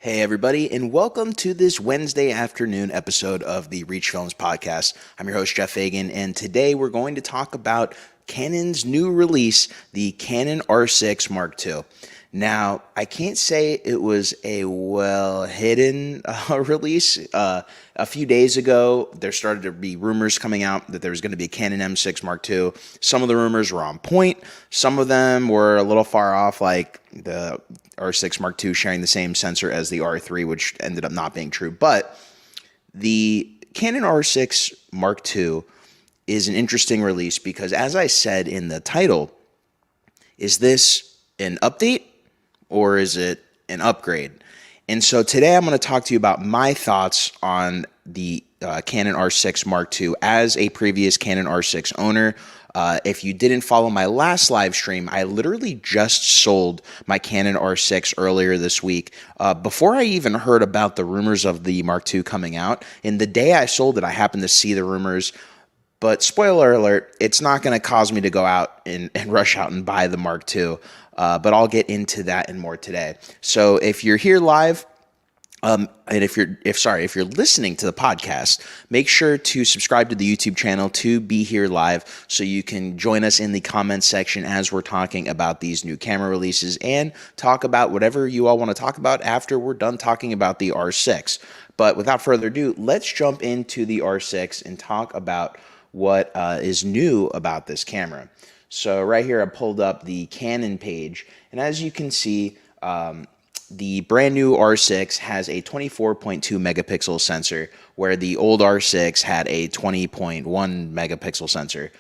Hey everybody, and welcome to this Wednesday afternoon episode of the Reach Films podcast. I'm your host, Jeff Fagan, and today we're going to talk about Canon's new release, the Canon R6 Mark II. Now, I can't say it was a well-hidden release. A few days ago, there started to be rumors coming out that there was going to be a Canon M6 Mark II. Some of the rumors were on point. Some of them were a little far off, like the R6 Mark II sharing the same sensor as the R3, which ended up not being true. But the Canon R6 Mark II is an interesting release because, as I said in the title, is this an update or is it an upgrade? And so today I'm going to talk to you about my thoughts on the Canon R6 Mark II as a previous Canon R6 owner. If you didn't follow my last live stream, I literally just sold my Canon R6 earlier this week. Before I even heard about the rumors of the Mark II coming out, and the day I sold it, I happened to see the rumors. But spoiler alert, it's not going to cause me to go out and rush out and buy the Mark II. But I'll get into that and more today. So if you're here live, and if you're listening to the podcast, make sure to subscribe to the YouTube channel to be here live so you can join us in the comments section as we're talking about these new camera releases and talk about whatever you all want to talk about after we're done talking about the R6. But without further ado, let's jump into the R6 and talk about what is new about this camera. So right here, I pulled up the Canon page, and as you can see, the brand new R6 has a 24.2 megapixel sensor, where the old R6 had a 20.1 megapixel sensor.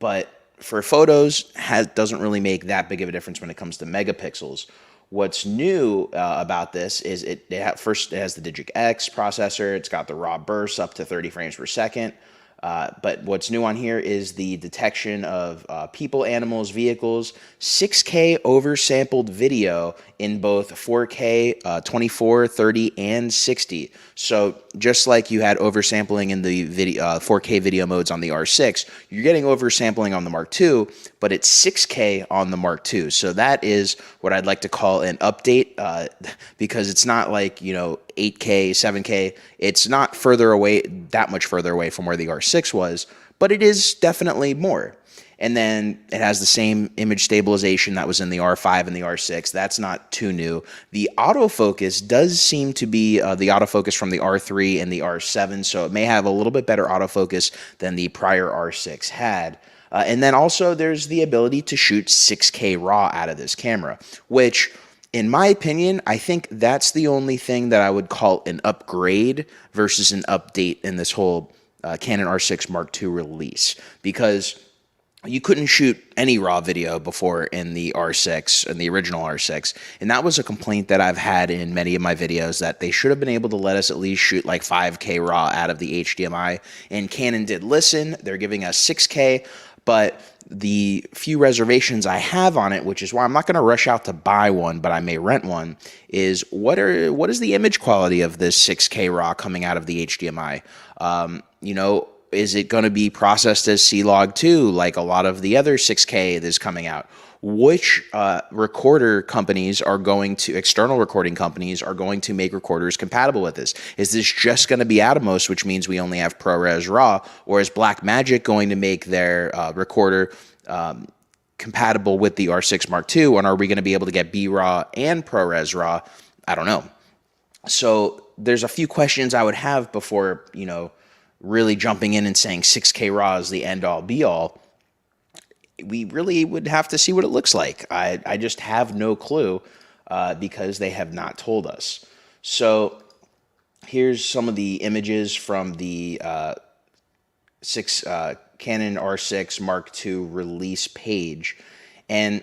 But for photos, doesn't really make that big of a difference when it comes to megapixels. What's new about this is it has the Digic X processor. It's got the raw bursts up to 30 frames per second. But what's new on here is the detection of people, animals, vehicles, 6K oversampled video in both 4K, 24, 30, and 60. So just like you had oversampling in the 4K video modes on the R6, you're getting oversampling on the Mark II, but it's 6K on the Mark II. So that is what I'd like to call an update because it's not like, 8K, 7K. It's not that much further away from where the R6 was, but it is definitely more. And then it has the same image stabilization that was in the R5 and the R6. That's not too new. The autofocus does seem to be the autofocus from the R3 and the R7, so it may have a little bit better autofocus than the prior R6 had. And then also there's the ability to shoot 6K RAW out of this camera, which, in my opinion, I think that's the only thing that I would call an upgrade versus an update in this whole Canon R6 Mark II release, because you couldn't shoot any RAW video before in the R6, in the original R6, and that was a complaint that I've had in many of my videos, that they should have been able to let us at least shoot like 5K RAW out of the HDMI, and Canon did listen. They're giving us 6K, but the few reservations I have on it, which is why I'm not going to rush out to buy one, but I may rent one, is what is the image quality of this 6K RAW coming out of the HDMI? Is it going to be processed as C-Log2 like a lot of the other 6K that's coming out? Which external recording companies are going to make recorders compatible with this? Is this just going to be Atomos, which means we only have ProRes RAW, or is Blackmagic going to make their recorder compatible with the R6 Mark II, and are we going to be able to get B-RAW and ProRes RAW? I don't know. So there's a few questions I would have before, really jumping in and saying 6K RAW is the end-all, be-all. We really would have to see what it looks like. I just have no clue because they have not told us. So here's some of the images from the Canon R6 Mark II release page. And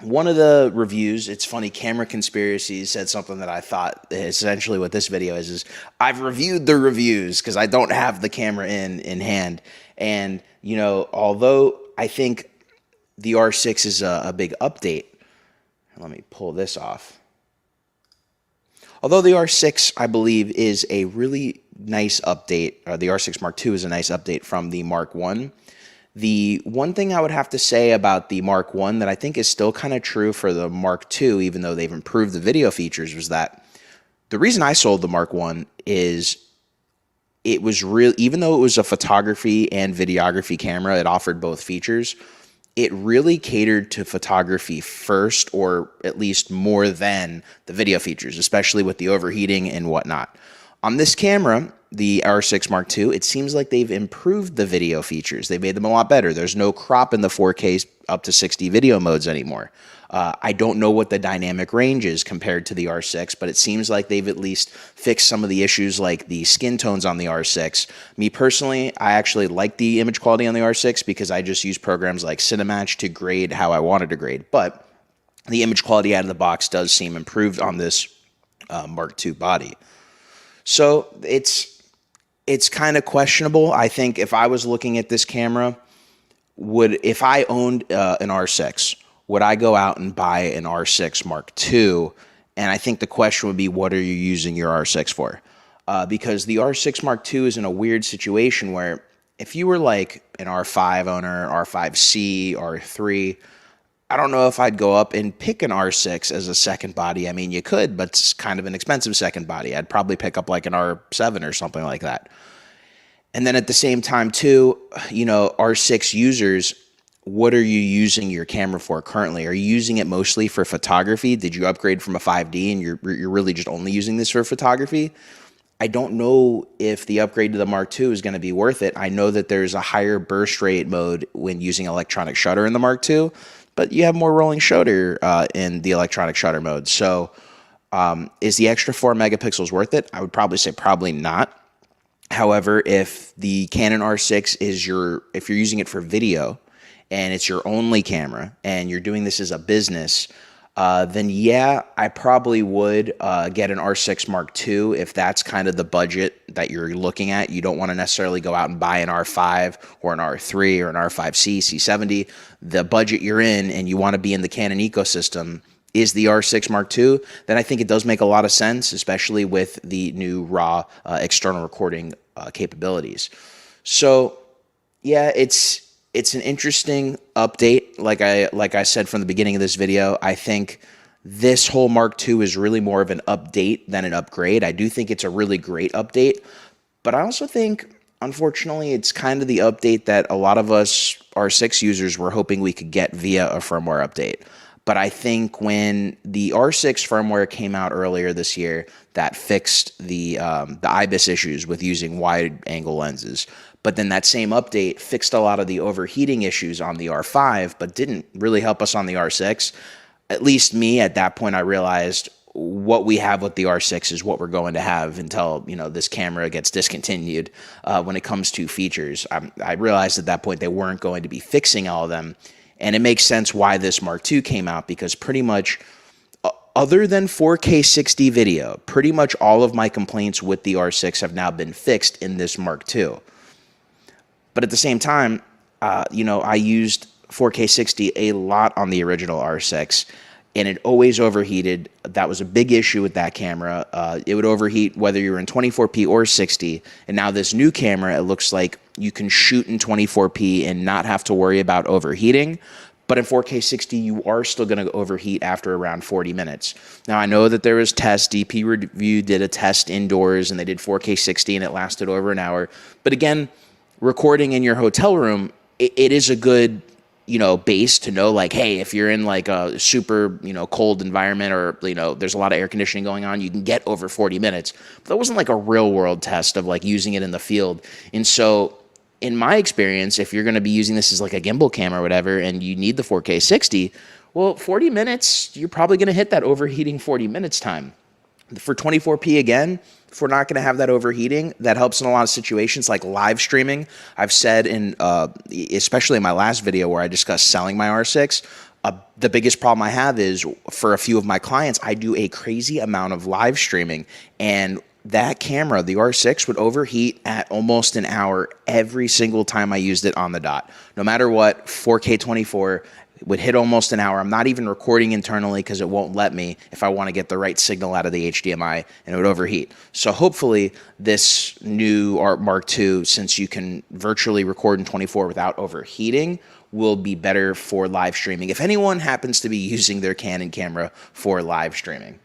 one of the reviews, it's funny, Camera Conspiracy said something that I thought essentially what this video is I've reviewed the reviews because I don't have the camera in hand. And, although I think the R6 is a big update, let me pull this off. Although the R6, I believe, is a really nice update, or the R6 Mark II is a nice update from the Mark I, The one thing I would have to say about the Mark 1 that I think is still kind of true for the Mark 2, even though they've improved the video features, was that the reason I sold the Mark 1 is it was real, even though it was a photography and videography camera, it offered both features. It really catered to photography first, or at least more than the video features, especially with the overheating and whatnot. On this camera, the R6 Mark II, it seems like they've improved the video features. They made them a lot better. There's no crop in the 4K up to 60 video modes anymore. I don't know what the dynamic range is compared to the R6, but it seems like they've at least fixed some of the issues like the skin tones on the R6. Me personally, I actually like the image quality on the R6 because I just use programs like Cinematch to grade how I wanted to grade. But the image quality out of the box does seem improved on this Mark II body. So it's kind of questionable. I think if I was looking at this camera, if I owned an R6, would I go out and buy an R6 Mark II? And I think the question would be, what are you using your R6 for? Because the R6 Mark II is in a weird situation where if you were like an R5 owner, R5C, R3, I don't know if I'd go up and pick an R6 as a second body. I mean, you could, but it's kind of an expensive second body. I'd probably pick up like an R7 or something like that. And then at the same time too, you know, R6 users, what are you using your camera for currently? Are you using it mostly for photography? Did you upgrade from a 5D and you're really just only using this for photography? I don't know if the upgrade to the Mark II is going to be worth it. I know that there's a higher burst rate mode when using electronic shutter in the Mark II, but you have more rolling shutter in the electronic shutter mode. So is the extra 4 megapixels worth it? I would probably say probably not. However, if the Canon R6 is if you're using it for video, and it's your only camera, and you're doing this as a business, then yeah, I probably would get an R6 Mark II if that's kind of the budget that you're looking at. You don't want to necessarily go out and buy an R5 or an R3 or an R5C, C70. The budget you're in and you want to be in the Canon ecosystem is the R6 Mark II, then I think it does make a lot of sense, especially with the new RAW external recording capabilities. So yeah, it's an interesting update. Like I said from the beginning of this video, I think this whole Mark II is really more of an update than an upgrade. I do think it's a really great update, but I also think, unfortunately, it's kind of the update that a lot of us R6 users were hoping we could get via a firmware update. But I think when the R6 firmware came out earlier this year, that fixed the IBIS issues with using wide-angle lenses. But then that same update fixed a lot of the overheating issues on the R5, but didn't really help us on the R6. At least me, at that point, I realized what we have with the R6 is what we're going to have until, you know, this camera gets discontinued when it comes to features. I realized at that point they weren't going to be fixing all of them. And it makes sense why this Mark II came out, because pretty much, other than 4K 60 video, pretty much all of my complaints with the R6 have now been fixed in this Mark II. But at the same time, you know, I used 4K 60 a lot on the original R6, and it always overheated. That was a big issue with that camera. It would overheat whether you were in 24p or 60. And now this new camera, it looks like you can shoot in 24p and not have to worry about overheating. But in 4K 60, you are still going to overheat after around 40 minutes. Now, I know that there was tests. DP Review did a test indoors, and they did 4K 60, and it lasted over an hour. But again, recording in your hotel room, it is a good, you know, base to know, like, hey, if you're in like a super, you know, cold environment, or, you know, there's a lot of air conditioning going on, you can get over 40 minutes. But that wasn't like a real world test of like using it in the field. And so in my experience, if you're going to be using this as like a gimbal camera or whatever, and you need the 4K 60, well, 40 minutes, you're probably going to hit that overheating 40 minutes time. For 24p again, if we're not going to have that overheating, that helps in a lot of situations like live streaming. I've said in, especially in my last video where I discussed selling my R6, the biggest problem I have is for a few of my clients, I do a crazy amount of live streaming, and that camera, the R6, would overheat at almost an hour every single time I used it on the dot. No matter what, 4K 24, It would hit almost an hour. I'm not even recording internally because it won't let me if I want to get the right signal out of the HDMI, and it would overheat. So hopefully this new Mark II, since you can virtually record in 24 without overheating, will be better for live streaming if anyone happens to be using their Canon camera for live streaming.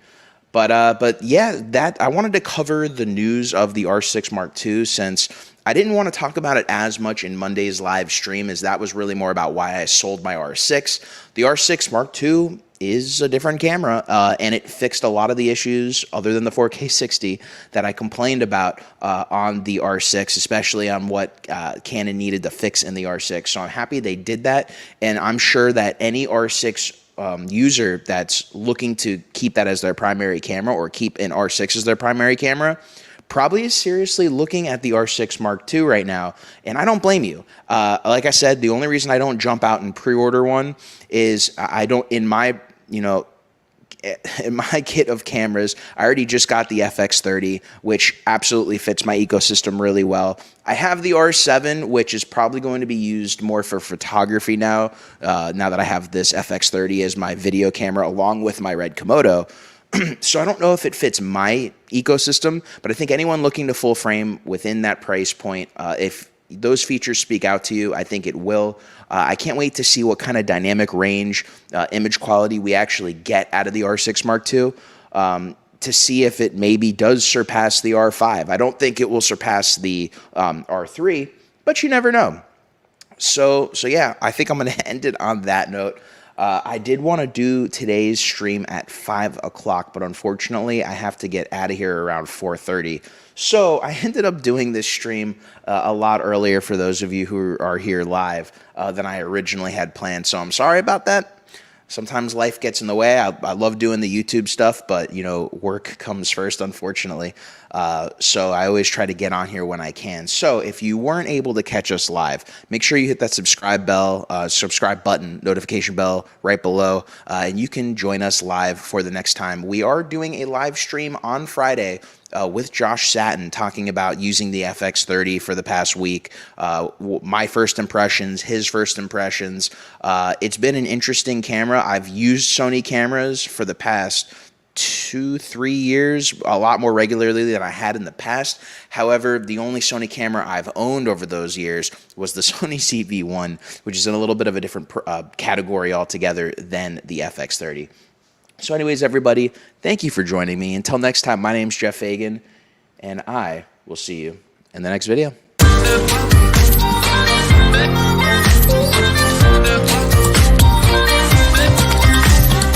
But yeah, I wanted to cover the news of the R6 Mark II, since I didn't want to talk about it as much in Monday's live stream, as that was really more about why I sold my R6. The R6 Mark II is a different camera, and it fixed a lot of the issues other than the 4K 60 that I complained about on the R6, especially on what Canon needed to fix in the R6. So I'm happy they did that, and I'm sure that any R6 user that's looking to keep that as their primary camera, or keep an R6 as their primary camera, probably is seriously looking at the R6 Mark II right now, and I don't blame you. Like I said, the only reason I don't jump out and pre-order one is I don't, in my kit of cameras, I already just got the FX30, which absolutely fits my ecosystem really well. I have the R7, which is probably going to be used more for photography now, now that I have this FX30 as my video camera along with my Red Komodo. So I don't know if it fits my ecosystem, but I think anyone looking to full frame within that price point, if those features speak out to you, I think it will. I can't wait to see what kind of dynamic range, image quality we actually get out of the R6 Mark II, to see if it maybe does surpass the R5. I don't think it will surpass the R3, but you never know. So yeah, I think I'm going to end it on that note. I did want to do today's stream at 5 o'clock, but unfortunately I have to get out of here around 4:30. So I ended up doing this stream a lot earlier for those of you who are here live than I originally had planned. So I'm sorry about that. Sometimes life gets in the way. I love doing the YouTube stuff, but, you know, work comes first, unfortunately. So I always try to get on here when I can. So if you weren't able to catch us live, make sure you hit that subscribe button, notification bell right below, and you can join us live for the next time. We are doing a live stream on Friday with Josh Satin, talking about using the FX30 for the past week, my first impressions, his first impressions. It's been an interesting camera. I've used Sony cameras for the past 2-3 years a lot more regularly than I had in the past. However, the only Sony camera I've owned over those years was the Sony ZV1, which is in a little bit of a different category altogether than the FX30. So anyways, everybody, thank you for joining me. Until next time, my name's Jeff Fagan, and I will see you in the next video.